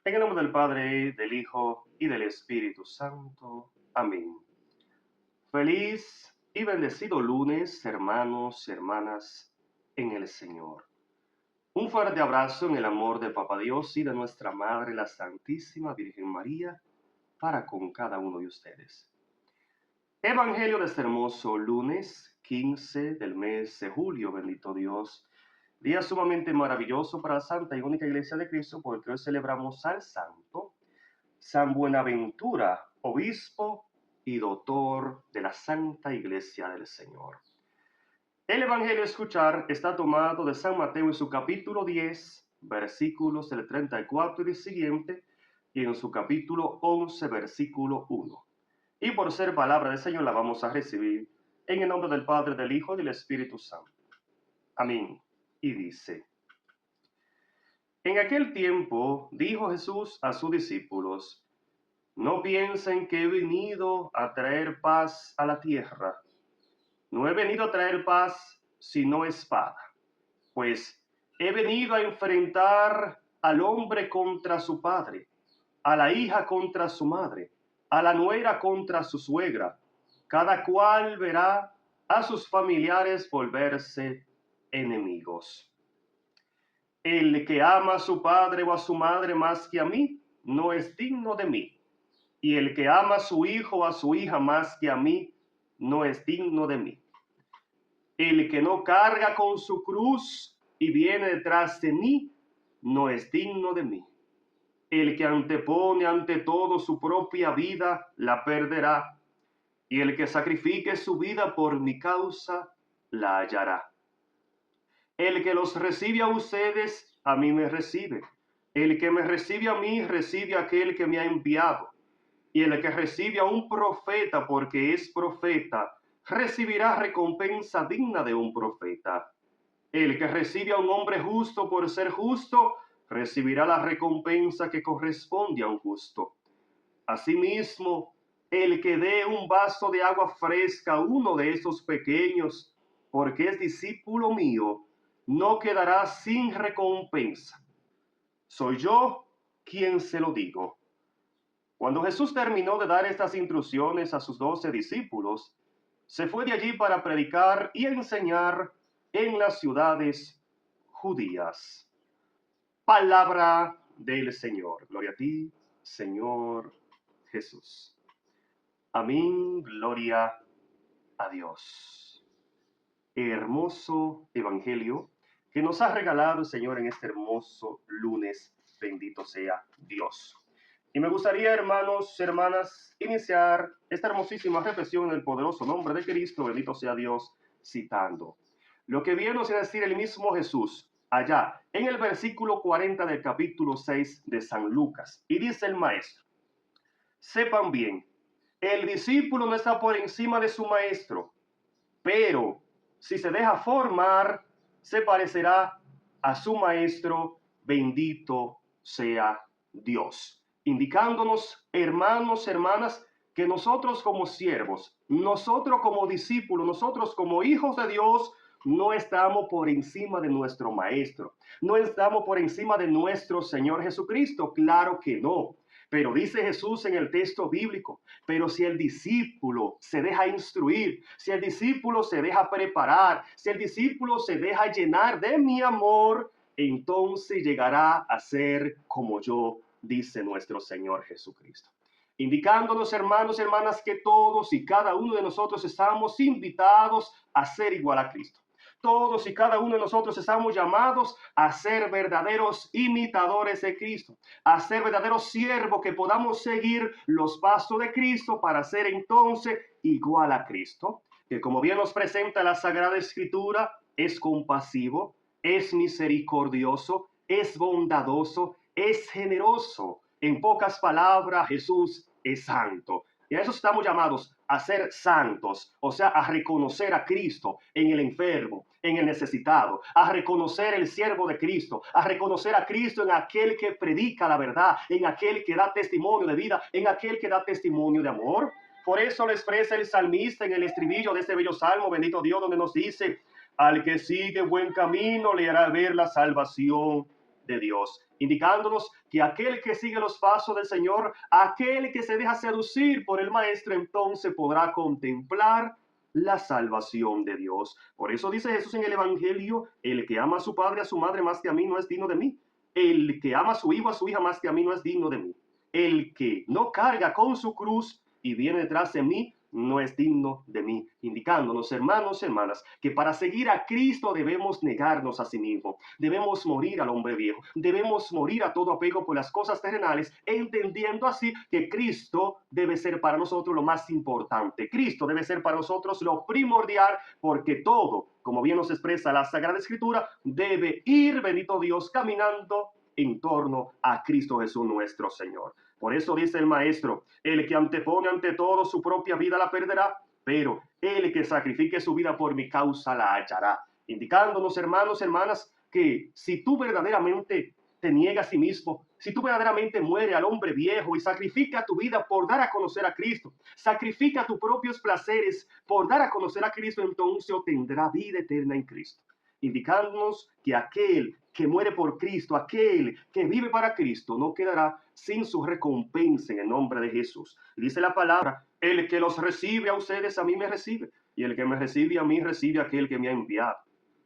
En el nombre del Padre, del Hijo y del Espíritu Santo. Amén. Feliz y bendecido lunes, hermanos y hermanas en el Señor. Un fuerte abrazo en el amor de Papá Dios y de nuestra Madre, la Santísima Virgen María, para con cada uno de ustedes. Evangelio de este hermoso lunes 15 del mes de julio, bendito Dios. Día sumamente maravilloso para la Santa y única Iglesia de Cristo, porque hoy celebramos al Santo San Buenaventura, obispo y doctor de la Santa Iglesia del Señor. El Evangelio a escuchar está tomado de San Mateo en su capítulo 10, versículos del 34 y siguiente, y en su capítulo 11, versículo 1. Y por ser palabra del Señor la vamos a recibir en el nombre del Padre, del Hijo y del Espíritu Santo. Amén. Y dice: En aquel tiempo dijo Jesús a sus discípulos: No piensen que he venido a traer paz a la tierra. No he venido a traer paz, sino espada. Pues he venido a enfrentar al hombre contra su padre, a la hija contra su madre, a la nuera contra su suegra. Cada cual verá a sus familiares volverse enemigos. El que ama a su padre o a su madre más que a mí, no es digno de mí. Y el que ama a su hijo o a su hija más que a mí, no es digno de mí. El que no carga con su cruz y viene detrás de mí, no es digno de mí. El que antepone ante todo su propia vida, la perderá. Y el que sacrifique su vida por mi causa, la hallará. El que los recibe a ustedes, a mí me recibe. El que me recibe a mí, recibe a aquel que me ha enviado. Y el que recibe a un profeta porque es profeta, recibirá recompensa digna de un profeta. El que recibe a un hombre justo por ser justo, recibirá la recompensa que corresponde a un justo. Asimismo, el que dé un vaso de agua fresca a uno de esos pequeños, porque es discípulo mío, no quedará sin recompensa. Soy yo quien se lo digo. Cuando Jesús terminó de dar estas instrucciones a sus 12 discípulos, se fue de allí para predicar y enseñar en las ciudades judías. Palabra del Señor. Gloria a ti, Señor Jesús. Amén. Gloria a Dios. Hermoso evangelio que nos ha regalado el Señor en este hermoso lunes. Bendito sea Dios. Y me gustaría, hermanos, hermanas, iniciar esta hermosísima reflexión en el poderoso nombre de Cristo, bendito sea Dios, citando lo que viene a decir el mismo Jesús allá en el versículo 40 del capítulo 6 de San Lucas. Y dice el maestro: Sepan bien, el discípulo no está por encima de su maestro, pero si se deja formar, se parecerá a su maestro, bendito sea Dios. Indicándonos, hermanos, hermanas, que nosotros como siervos, nosotros como discípulos, nosotros como hijos de Dios, no estamos por encima de nuestro maestro, no estamos por encima de nuestro Señor Jesucristo, claro que no. Pero dice Jesús en el texto bíblico: pero si el discípulo se deja instruir, si el discípulo se deja preparar, si el discípulo se deja llenar de mi amor, entonces llegará a ser como yo, dice nuestro Señor Jesucristo. Indicándonos, hermanos y hermanas, que todos y cada uno de nosotros estamos invitados a ser igual a Cristo. Todos y cada uno de nosotros estamos llamados a ser verdaderos imitadores de Cristo, a ser verdaderos siervos que podamos seguir los pasos de Cristo para ser entonces igual a Cristo, que como bien nos presenta la Sagrada Escritura, es compasivo, es misericordioso, es bondadoso, es generoso. En pocas palabras, Jesús es santo. Y a eso estamos llamados, a ser santos, o sea, a reconocer a Cristo en el enfermo, en el necesitado, a reconocer el siervo de Cristo, a reconocer a Cristo en aquel que predica la verdad, en aquel que da testimonio de vida, en aquel que da testimonio de amor. Por eso lo expresa el salmista en el estribillo de este bello salmo, bendito Dios, donde nos dice: al que sigue buen camino le hará ver la salvación. de Dios, indicándonos que aquel que sigue los pasos del Señor, aquel que se deja seducir por el Maestro, entonces podrá contemplar la salvación de Dios. Por eso dice Jesús en el Evangelio: el que ama a su padre, a su madre más que a mí, no es digno de mí. El que ama a su hijo, a su hija más que a mí, no es digno de mí. El que no carga con su cruz y viene detrás de mí, no es digno de mí, indicándonos, hermanos y hermanas, que para seguir a Cristo debemos negarnos a sí mismo, debemos morir al hombre viejo, debemos morir a todo apego por las cosas terrenales, entendiendo así que Cristo debe ser para nosotros lo más importante. Cristo debe ser para nosotros lo primordial, porque todo, como bien nos expresa la Sagrada Escritura, debe ir, bendito Dios, caminando en torno a Cristo Jesús nuestro Señor. Por eso dice el Maestro: el que antepone ante todo su propia vida la perderá, pero el que sacrifique su vida por mi causa la hallará. Indicándonos, hermanos, hermanas, que si tú verdaderamente te niegas a sí mismo, si tú verdaderamente mueres al hombre viejo y sacrifica tu vida por dar a conocer a Cristo, sacrifica tus propios placeres por dar a conocer a Cristo, entonces obtendrá vida eterna en Cristo, indicándonos que aquel que muere por Cristo, aquel que vive para Cristo, no quedará sin su recompensa en el nombre de Jesús. Dice la palabra: el que los recibe a ustedes, a mí me recibe, y el que me recibe a mí, recibe a aquel que me ha enviado.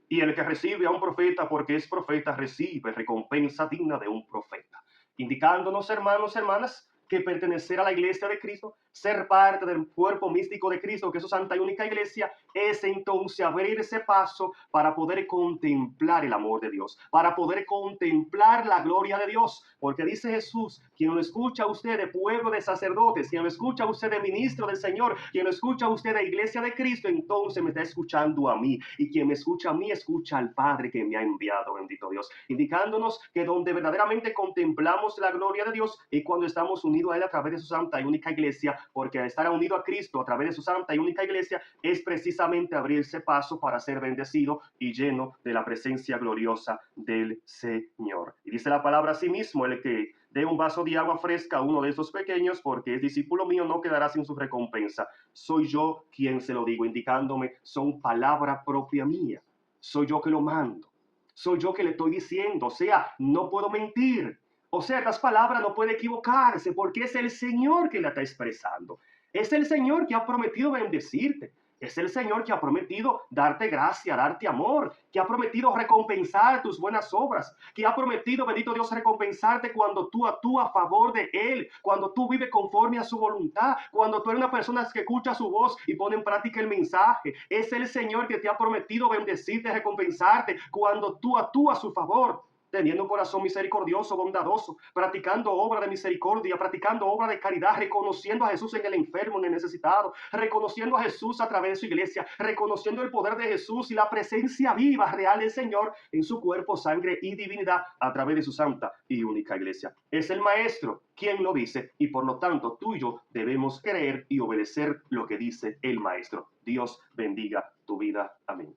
Y el que recibe a un profeta porque es profeta, recibe recompensa digna de un profeta. Indicándonos, hermanos, hermanas, que pertenecer a la iglesia de Cristo, ser parte del cuerpo místico de Cristo, que es su santa y única iglesia, es entonces abrir ese paso para poder contemplar el amor de Dios, para poder contemplar la gloria de Dios. Porque dice Jesús: quien lo escucha a usted de pueblo de sacerdotes, quien lo escucha a usted de ministro del Señor, quien lo escucha a usted de iglesia de Cristo, entonces me está escuchando a mí. Y quien me escucha a mí, escucha al Padre que me ha enviado, bendito Dios. Indicándonos que donde verdaderamente contemplamos la gloria de Dios es cuando estamos unidos a Él a través de su santa y única iglesia, porque al estar unido a Cristo a través de su santa y única iglesia es precisamente abrirse paso para ser bendecido y lleno de la presencia gloriosa del Señor. Y dice la palabra: así mismo, el que dé un vaso de agua fresca a uno de estos pequeños, porque es discípulo mío, no quedará sin su recompensa. Soy yo quien se lo digo, indicándome, son palabra propia mía. Soy yo que lo mando. Soy yo que le estoy diciendo. O sea, no puedo mentir. O sea, las palabras no puede equivocarse, porque es el Señor que la está expresando. Es el Señor que ha prometido bendecirte. Es el Señor que ha prometido darte gracia, darte amor, que ha prometido recompensar tus buenas obras, que ha prometido, bendito Dios, recompensarte cuando tú actúas a favor de Él, cuando tú vives conforme a su voluntad, cuando tú eres una persona que escucha su voz y pone en práctica el mensaje. Es el Señor que te ha prometido bendecirte, recompensarte cuando tú actúas a su favor, teniendo un corazón misericordioso, bondadoso, practicando obra de misericordia, practicando obra de caridad, reconociendo a Jesús en el enfermo, en el necesitado, reconociendo a Jesús a través de su iglesia, reconociendo el poder de Jesús y la presencia viva, real del Señor en su cuerpo, sangre y divinidad a través de su santa y única iglesia. Es el Maestro quien lo dice, y por lo tanto tú y yo debemos creer y obedecer lo que dice el Maestro. Dios bendiga tu vida. Amén.